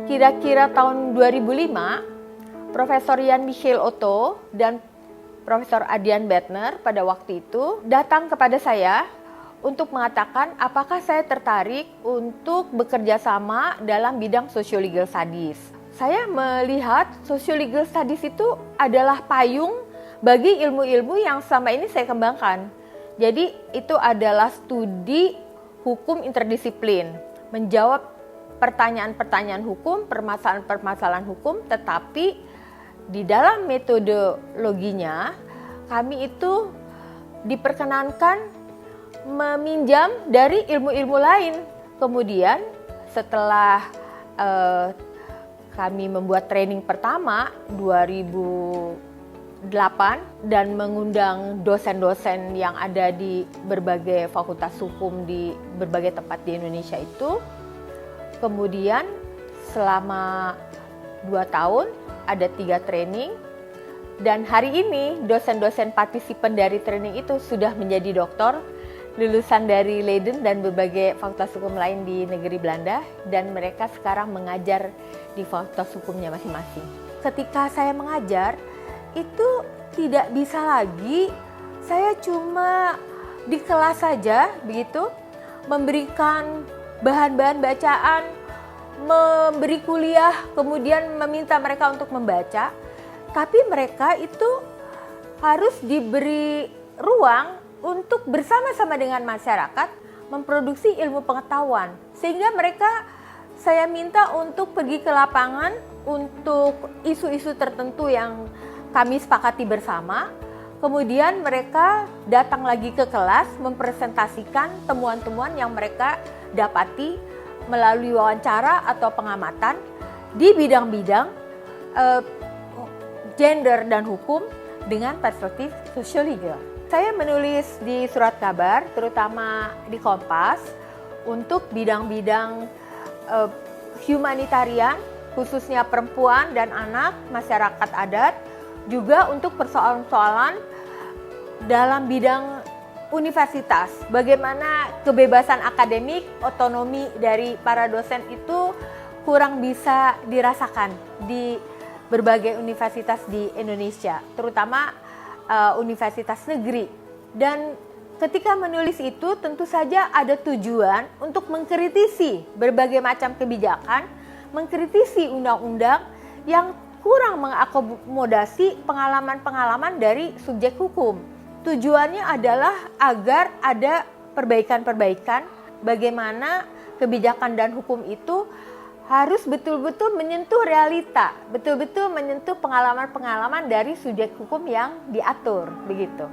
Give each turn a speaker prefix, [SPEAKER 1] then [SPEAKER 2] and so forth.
[SPEAKER 1] Kira-kira tahun 2005, Profesor Jan Michiel Otto dan Profesor Adriaan Bettner pada waktu itu datang kepada saya untuk mengatakan apakah saya tertarik untuk bekerja sama dalam bidang social-legal studies. Saya melihat social-legal studies itu adalah payung bagi ilmu-ilmu yang selama ini saya kembangkan. Jadi itu adalah studi hukum interdisiplin, menjawab pertanyaan-pertanyaan hukum, permasalahan-permasalahan hukum, tetapi di dalam metodologinya kami itu diperkenankan meminjam dari ilmu-ilmu lain. Kemudian setelah kami membuat training pertama 2008 dan mengundang dosen-dosen yang ada di berbagai fakultas hukum di berbagai tempat di Indonesia itu, kemudian selama 2 tahun ada 3 training, dan hari ini dosen-dosen partisipan dari training itu sudah menjadi doktor, lulusan dari Leiden dan berbagai fakultas hukum lain di negeri Belanda, dan mereka sekarang mengajar di fakultas hukumnya masing-masing. Ketika saya mengajar, itu tidak bisa lagi saya cuma di kelas saja begitu, memberikan bahan-bahan bacaan, memberi kuliah, kemudian meminta mereka untuk membaca, tapi mereka itu harus diberi ruang untuk bersama-sama dengan masyarakat memproduksi ilmu pengetahuan. Sehingga mereka saya minta untuk pergi ke lapangan untuk isu-isu tertentu yang kami sepakati bersama. Kemudian mereka datang lagi ke kelas mempresentasikan temuan-temuan yang mereka dapati melalui wawancara atau pengamatan di bidang-bidang gender dan hukum dengan perspektif social-legal. Saya menulis di surat kabar, terutama di Kompas, untuk bidang-bidang humanitarian, khususnya perempuan dan anak, masyarakat adat, juga untuk persoalan-persoalan dalam bidang universitas. Bagaimana kebebasan akademik, otonomi dari para dosen itu kurang bisa dirasakan di berbagai universitas di Indonesia, terutama universitas negeri. Dan ketika menulis itu tentu saja ada tujuan untuk mengkritisi berbagai macam kebijakan, mengkritisi undang-undang yang kurang mengakomodasi pengalaman-pengalaman dari subjek hukum. Tujuannya adalah agar ada perbaikan-perbaikan bagaimana kebijakan dan hukum itu harus betul-betul menyentuh realita, betul-betul menyentuh pengalaman-pengalaman dari subjek hukum yang diatur, begitu.